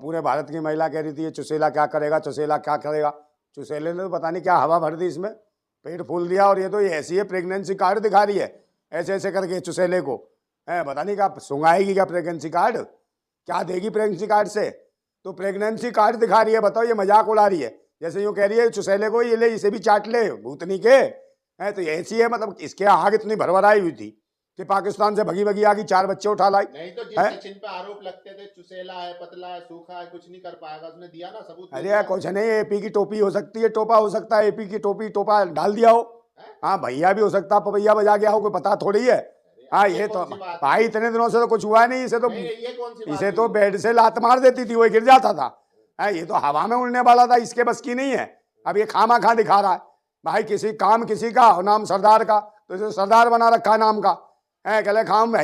पूरे भारत की महिला कह रही थी ये चुसेला क्या करेगा, चुसेला क्या करेगा। चुसेले ने तो पता नहीं क्या हवा भर दी इसमें, पेट फूल दिया। और ये तो ये ऐसी है, प्रेगनेंसी कार्ड दिखा रही है ऐसे ऐसे करके चुसेले को, है पता नहीं क्या सुंगाएगी क्या प्रेगनेंसी कार्ड, क्या देगी प्रेगनेंसी कार्ड से। तो प्रेगनेंसी कार्ड दिखा रही है, बताओ ये मजाक उड़ा रही है। जैसे यूँ कह रही है चुसेले को ये ले इसे भी चाट ले भूतनी के, है तो ऐसी है। मतलब इसके आग इतनी भरभराई हुई थी कि पाकिस्तान से भगी भगी आगी 4 बच्चे उठा लाई। नहीं तो जिस सचिन पे आरोप लगते थे चुसेला है, पतला है, सूखा है, कुछ नहीं कर पाएगा, उसने दिया ना सबूत। अरे कुछ नहीं, एपी की टोपी हो सकती है, टोपा हो सकता है, एपी की टोपी टोपा डाल दिया हो। हाँ भैया भी हो सकता है, पपैया बजा गया हो, कोई पता थोड़ी है। हाँ ये तो भाई इतने दिनों से तो कुछ हुआ नहीं इसे तो, इसे तो बेड से लात मार देती थी, वो गिर जाता था। ये तो हवा में उड़ने वाला था, इसके बस की नहीं है। अब ये खामा खा दिखा रहा है भाई, किसी काम किसी का नाम सरदार का, तो इसे सरदार बना रखा नाम का है। कहले काम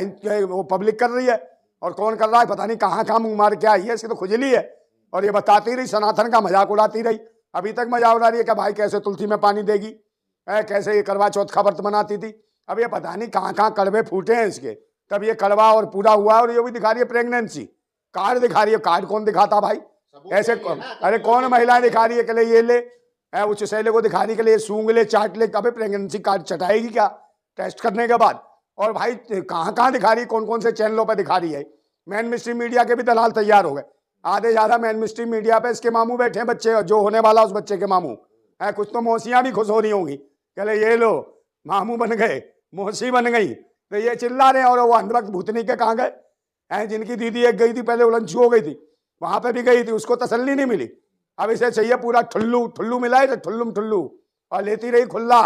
वो पब्लिक कर रही है, और कौन कर रहा है पता नहीं, कहाँ कहाँ मुंह मार के आई है, इसकी तो खुजली है। और ये बताती रही, सनातन का मजाक उड़ाती रही, अभी तक मजाक उड़ा रही है कि भाई कैसे तुलसी में पानी देगी, कैसे ये करवा चौथ का व्रत मनाती थी। अब ये पता नहीं कहाँ कहाँ कड़वे फूटे हैं इसके, तब ये कड़वा और पूरा हुआ है। और ये भी दिखा रही है प्रेगनेंसी कार्ड दिखा रही है। कार्ड कौन दिखाता भाई ऐसे, अरे कौन महिलाएं दिखा रही है कि ये ले वो चुसेले को दिखाने के लिए सूंघ ले चाट ले, कभी प्रेगनेंसी कार्ड चटाएगी क्या टेस्ट करने के बाद। और भाई कहाँ कहाँ दिखा रही है, कौन कौन से चैनलों पर दिखा रही है। मैन मिस्ट्री मीडिया के भी दलाल तैयार हो गए, आधे ज्यादा मैन मिस्ट्री मीडिया पे इसके मामू बैठे हैं, बच्चे जो होने वाला उस बच्चे के मामू है। कुछ तो मौसियां भी खुश हो रही होंगी, कहले ये लो मामू बन गए, मौसी बन गई, तो ये चिल्ला रहे हैं। और वो अंधभक्त भूतनी के कहाँ गए हैं, जिनकी दीदी एक गई थी पहले उलझू हो गई थी, वहां पे भी गई थी, उसको तसल्ली नहीं मिली। अब इसे चाहिए पूरा ठुल्लू, ठुल्लू मिला है ठुल्लुम ठुल्लू, और लेती रही खुल्ला।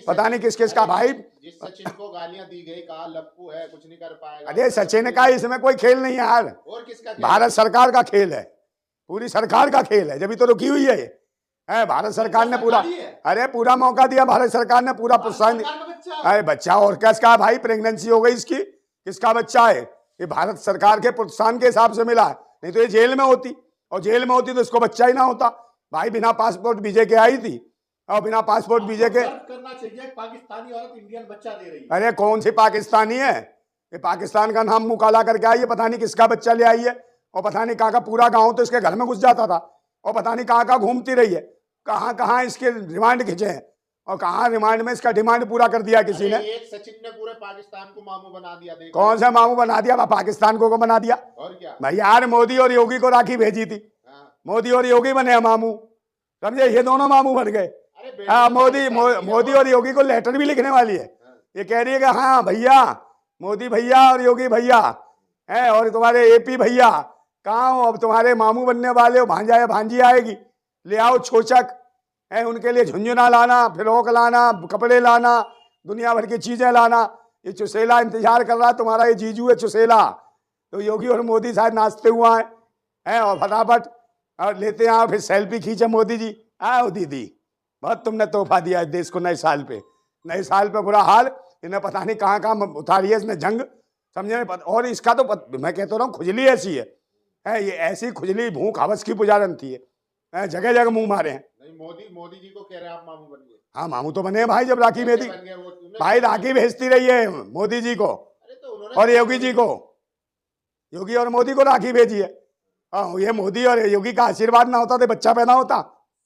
पता नहीं किस किस का भाई। जिस सचिन को गालियां दी गई, कहा लप्पू है कुछ नहीं कर पाएगा। अरे सचिन का इसमें कोई खेल नहीं है यार, और किसका खेल? भारत सरकार का खेल है, पूरी सरकार का खेल है, जब तो रुकी हुई है। भारत सरकार ने पूरा, अरे पूरा मौका दिया भारत सरकार ने, पूरा प्रोत्साहन। अरे बच्चा और किसका भाई, प्रेगनेंसी हो गई इसकी, किसका बच्चा है ये, भारत सरकार के प्रोत्साहन के हिसाब से मिला है। नहीं तो ये जेल में होती, और जेल में होती तो इसको बच्चा ही ना होता भाई। बिना पासपोर्ट वीजे के आई थी, और बिना पासपोर्ट वीजे के करना चाहिए। पाकिस्तानी औरत इंडियन बच्चा दे रही है। अरे कौन सी पाकिस्तानी है, ये पाकिस्तान का नाम मुंह काला करके आई है, पता नहीं किसका बच्चा ले आई है। और पता नहीं कहाँ का पूरा गांव तो इसके घर में घुस जाता था, और पता नहीं कहाँ कहाँ घूमती रही है, कहाँ कहाँ इसके रिमांड खींचे हैं, और कहाँ रिमांड में इसका डिमांड पूरा कर दिया किसी ने। एक सचिन ने पूरे पाकिस्तान को मामू बना दिया। कौन सा मामू बना दिया, पाकिस्तान को बना दिया। और क्या भाई यार, मोदी और योगी को राखी भेजी थी, मोदी और योगी बने मामू, समझे, ये दोनों मामू बन गए। हाँ मोदी और योगी को लेटर भी लिखने वाली है। ये कह रही है कि हाँ भैया, मोदी भैया और योगी भैया है, और तुम्हारे एपी भैया कहाँ हो, अब तुम्हारे मामू बनने वाले हो, भांजा या भांजी आएगी, ले आओ छोचक है, उनके लिए झुंझुना लाना, फिरोक लाना, कपड़े लाना, दुनिया भर की चीजें लाना। ये चुसेला इंतजार कर रहा है, तुम्हारा ये जीजू है चुसेला। तो योगी और मोदी शायद नाचते हुआ है, और फटाफट और लेते हैं, फिर सेल्फी खींचे मोदी जी। आओ दीदी, बहुत तुमने तोहफा दिया है देश को नए साल पे, नए साल पे बुरा हाल, इन्हें पता नहीं कहाँ कहाँ उतारी है इसने जंग, समझे। और इसका तो मैं कहता रहा हूँ खुजली ऐसी है, ये ऐसी खुजली भूख हवस की पुजारन थी है, जगह जगह मुंह मारे हैं। नहीं मोदी जी को कह रहे हैं आप मामू बन गए। हाँ मामू तो बने भाई, जब राखी भेजी भाई, राखी भेजती रही है मोदी जी को और योगी जी को, योगी और मोदी को राखी भेजी है। ये मोदी और योगी का आशीर्वाद ना होता तो बच्चा पैदा होता।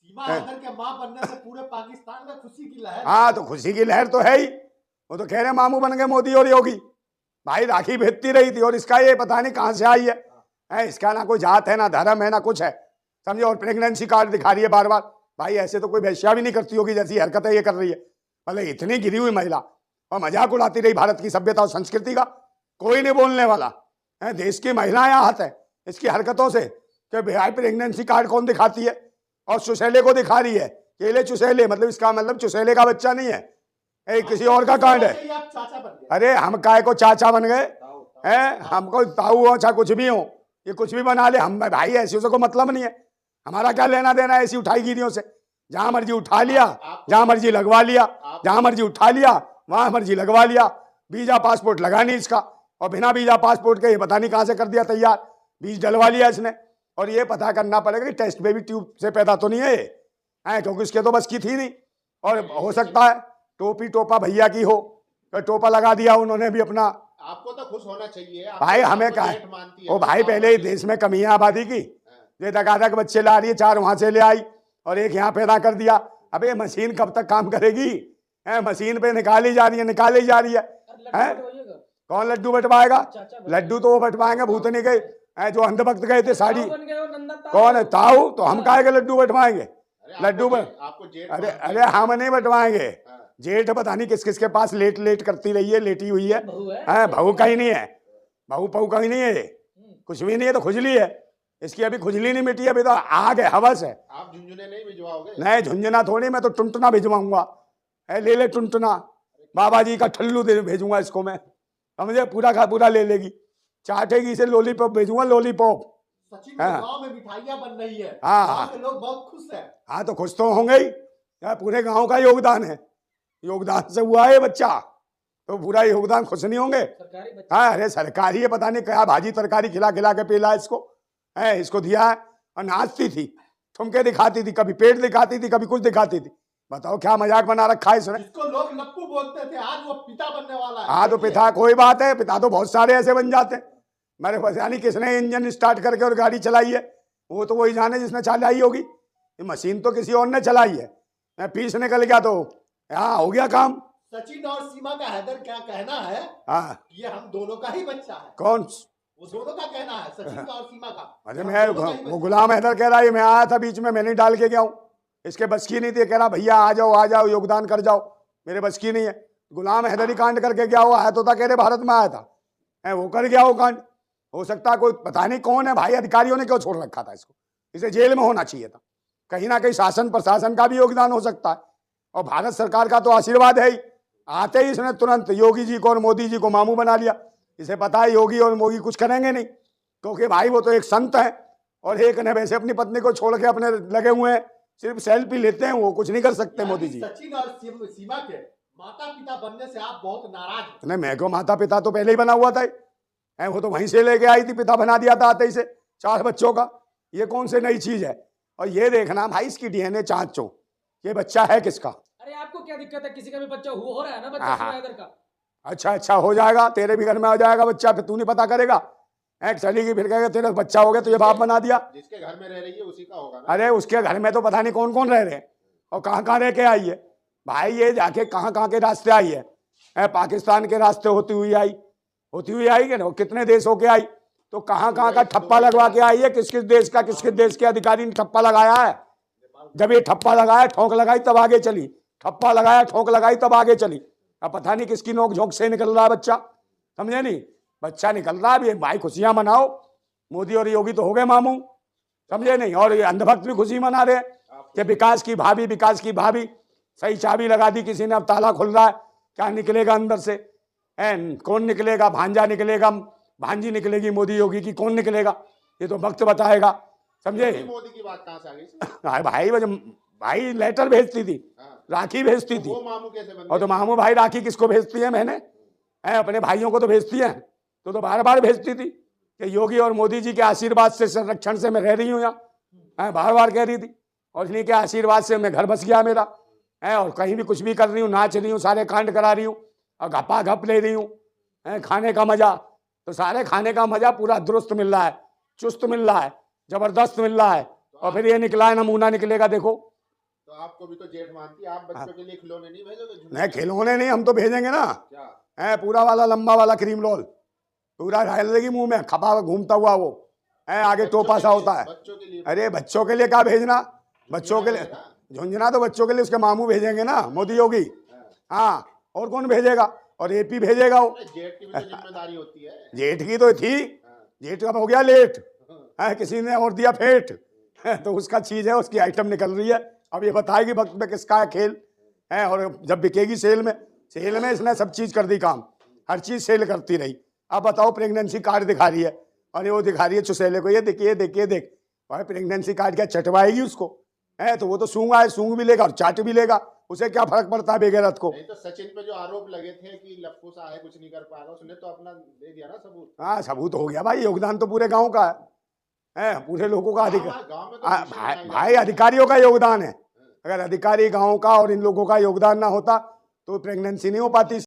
के मां बनने से पूरे पाकिस्तान में खुशी की लहर। हाँ तो खुशी की लहर तो है ही, वो तो कह रहे मामू बन गए मोदी और योगी। भाई राखी भेजती रही थी, और इसका ये पता नहीं कहाँ से आई है, इसका ना कोई जात है, ना धर्म है, ना कुछ है, समझे। और प्रेगनेंसी कार्ड दिखा रही है बार बार। भाई ऐसे तो कोई वेश्या भी नहीं करती होगी जैसी हरकतें ये कर रही है, मतलब इतनी गिरी हुई महिला, और मजाक उड़ाती रही भारत की सभ्यता और संस्कृति का। कोई नहीं बोलने वाला है, देश की महिलाएं आहत है इसकी हरकतों से कि भाई प्रेगनेंसी कार्ड कौन दिखाती है, और चुसेले को दिखा रही है, केले चुसेले, मतलब इसका मतलब चुसेले का बच्चा नहीं है, किसी और का कार्ड है। अरे हम काय को चाचा बन गए हैं, हमको ताऊ हो चाहे कुछ भी हो, ये कुछ भी बना ले, हम भाई ऐसी को मतलब नहीं है, हमारा क्या लेना देना है ऐसी उठाई गिरियों से। जहां मर्जी उठा लिया, जहां मर्जी लगवा लिया, जहां मर्जी उठा लिया वहां मर्जी लगवा लिया। वीजा पासपोर्ट लगा नहीं इसका, और बिना वीजा पासपोर्ट के ये पता नहीं कहां से कर दिया तैयार, बीज डलवा लिया इसने। और ये पता करना पड़ेगा कि टेस्ट बेबी ट्यूब से पैदा तो नहीं है ये, क्योंकि इसके तो बस की थी नहीं। और हो सकता है टोपी टोपा भैया की हो, तो टोपा लगा दिया उन्होंने भी अपना। आपको तो खुश होना चाहिए भाई, हमें क्या है, वो भाई पहले ही देश में कमी है आबादी की, ये धकाधक बच्चे ला रही है, 4 वहां से ले आई और 1 यहाँ पैदा कर दिया। अब ये मशीन कब तक काम करेगी? मशीन पे निकाली जा रही है, निकाली जा रही है। कौन लड्डू बंटवाएगा? लड्डू तो वो बंटवाएंगे भूतनी के जो अंधभक्त गए थे साड़ी। कौन है ताऊ? तो हम काहे के लड्डू बंटवाएंगे? लड्डू आपको जेठ अरे हम नहीं बंटवाएंगे। जेठ पता नहीं किस किस के पास लेट लेट करती रही है, लेटी हुई है। बहू कहीं नहीं है, बहू पहू कहीं नहीं है, कुछ भी नहीं है। तो खुजली है इसकी, अभी खुजली नहीं मिटी, अभी तो आग है, हवस है। आप झुंझुने नहीं भिजवाओगे? नहीं झुंझुना थोड़ी, मैं तो टुनटुना भिजवाऊंगा। ले ले टुनटुना, बाबा जी का ठल्लू दे भेजूंगा इसको मैं, समझे? पूरा का पूरा ले लेगी, चाटेगी इसे। लॉलीपॉप भेजूंगा, लॉलीपॉप। सचिन गांव में मिठाइयां बन रही है, हाँ लोग बहुत खुश हैं। हाँ तो खुश तो होंगे ही, पूरे गांव का योगदान है, योगदान से हुआ है बच्चा, तो पूरा योगदान खुश नहीं होंगे? हाँ अरे सरकारी है, पता नहीं क्या भाजी तरकारी खिला खिला के पेला इसको है, इसको दिया है। और नाचती थी, ठुमके दिखाती थी, कभी पेट दिखाती थी, कभी कुछ दिखाती थी। बताओ क्या मजाक बना रखा है इसने। जिसको लोग लप्पू बोलते थे, आज वो पिता बनने वाला है। हाँ तो पिता कोई बात है, पिता तो बहुत सारे ऐसे बन जाते हैं। मेरे पास यानी किसने इंजन स्टार्ट करके और गाड़ी चलाई है, वो तो वही जाने जिसने चलाई होगी। ये मशीन तो किसी और ने चलाई है। मैं पीस निकल गया तो हाँ हो गया काम। सचिन और सीमा का हैदर क्या कहना है? हाँ ये हम दोनों का ही बच्चा है। कौन? वो दोनों का कहना है, सचिन का और सीमा का। अरे मैं वो गुलाम हैदर कह रहा है, मैं आया था बीच में, मैंने डाल के गया हूँ, इसके बस की नहीं थी। कह रहा भैया आ जाओ योगदान कर जाओ, मेरे बस की नहीं है। गुलाम हैदर ही कांड करके गया, वो आया तो था, कह रहे भारत में आया था, वो कर गया वो कांड। हो सकता है कोई पता नहीं कौन है भाई, अधिकारियों ने क्यों छोड़ रखा था इसको, इसे जेल में होना चाहिए था। कहीं ना कहीं शासन प्रशासन का भी योगदान हो सकता है, और भारत सरकार का तो आशीर्वाद है ही। आते ही इसने तुरंत योगी जी को और मोदी जी को मामू बना लिया। इसे पता है योगी और मोदी कुछ करेंगे नहीं, क्योंकि भाई वो तो एक संत है, और एक ने वैसे अपनी पत्नी को छोड़ के अपने लगे हुए हैं, सिर्फ सेल्फी लेते हैं, वो कुछ नहीं कर सकते मोदी जी। सचिन और सीमा के माता पिता बनने से आप बहुत नाराज हैं। नहीं मैं को माता पिता तो पहले ही बना हुआ था, वो तो वहीं से लेके आई थी, पिता बना दिया था आते ही से 4 बच्चों का। ये कौन से नई चीज है? और ये देखना भाई इसकी डीएनए जांचो, ये बच्चा है किसका? अरे आपको क्या दिक्कत है, किसी का भी बच्चा हो रहा है ना, बच्चा हैदर का। अच्छा हो जाएगा, तेरे भी घर में आ जाएगा बच्चा, फिर तू नहीं पता करेगा। चलेगी फिर कहेगा तेरा बच्चा हो गया तो ये बाप बना दिया। जिसके घर में रह रही है उसी का होगा ना। अरे उसके घर में तो पता नहीं कौन कौन रह रहे हैं और कहाँ कहाँ रह के आई है भाई। ये जाके कहाँ कहाँ के रास्ते आई है, पाकिस्तान के रास्ते होती हुई आई कि ना, कितने देश होके आई, तो कहाँ कहाँ का ठप्पा लगवा के आई है, किस किस देश के अधिकारी ने ठप्पा लगाया है। जब ये ठप्पा लगाया, ठोंक लगाई, तब आगे चली, ठप्पा लगाया, ठोंक लगाई, तब आगे चली। अब पता नहीं किसकी नोक झोंक से निकल रहा है बच्चा, समझे नहीं? बच्चा निकल रहा है भाई, खुशियां मनाओ। मोदी और योगी तो हो गए मामू, समझे नहीं? और ये अंधभक्त भी खुशी मना रहे कि विकास की भाभी सही चाबी लगा दी किसी ने, अब ताला खुल रहा है, क्या निकलेगा अंदर से? कौन निकलेगा? भांजा निकलेगा, भांजी निकलेगी मोदी योगी की, कौन निकलेगा? ये तो वक्त बताएगा, समझे? मोदी की बात कहां से आ गई? भाई लेटर भेजती थी, राखी भेजती थी। वो मामू कैसे बन? और तो मामू भाई राखी किसको भेजती है? मैंने अपने भाइयों को तो भेजती है, तो बार बार भेजती थी कि योगी और मोदी जी के आशीर्वाद से, संरक्षण से मैं रह रही हूँ यहाँ, बार बार कह रही थी। और इन्हीं के आशीर्वाद से मैं घर बस गया मेरा, और कहीं भी कुछ भी कर रही हूँ, नाच रही हूँ, सारे कांड करा रही हूँ, और घपा घप ले रही हूँ। खाने का मजा तो सारे खाने का मजा पूरा दुरुस्त मिल रहा है, चुस्त मिल रहा है, जबरदस्त मिल रहा है। और फिर ये निकला है, नमूना निकलेगा देखो। तो आपको भी तो जेठ मानती है, आप बच्चों के लिए खिलौने नहीं भेजोगे? नहीं खिलौने नहीं, हम तो भेजेंगे ना। क्या पूरा वाला लंबा वाला क्रीम रोल पूरा डाल देगी मुंह में, खपा घूमता हुआ वो आगे टोपा सा होता है। बच्चों के लिए? अरे बच्चों के लिए क्या भेजना? बच्चों के लिए झुंझुना तो बच्चों के लिए उसके मामू भेजेंगे ना, मोदी योगी। हाँ और कौन भेजेगा? और एपी भेजेगा वो। जेठ की भी तो जिम्मेदारी होती है। जेठ की तो थी, जेठ का हो गया लेट, किसी ने और दिया फेट, तो उसका चीज है, उसकी आइटम निकल रही है। अब ये बताएगी वक्त में किसका है खेल है, और जब बिकेगी सेल में इसने सब चीज कर दी काम, हर चीज सेल करती रही। अब बताओ प्रेगनेंसी कार्ड दिखा रही है, और वो दिखा रही है चुसेले को, ये देख भाई प्रेगनेंसी कार्ड क्या चटवाएगी उसको? तो वो तो सूंघ भी लेगा और चाट भी लेगा, उसे क्या फर्क पड़ता है बेगैरत को? नहीं तो सचिन पे जो आरोप लगे थे कि लप्पू सा है, कुछ नहीं कर पाएगा, उसने तो अपना दे दिया ना सबूत। हाँ सबूत हो गया भाई, योगदान तो पूरे गांव का है, पूरे लोगों का अधिकार, भाई अधिकारियों का योगदान है। अगर अधिकारी गांव का और इन लोगों का योगदान ना होता तो प्रेगनेंसी नहीं हो पाती।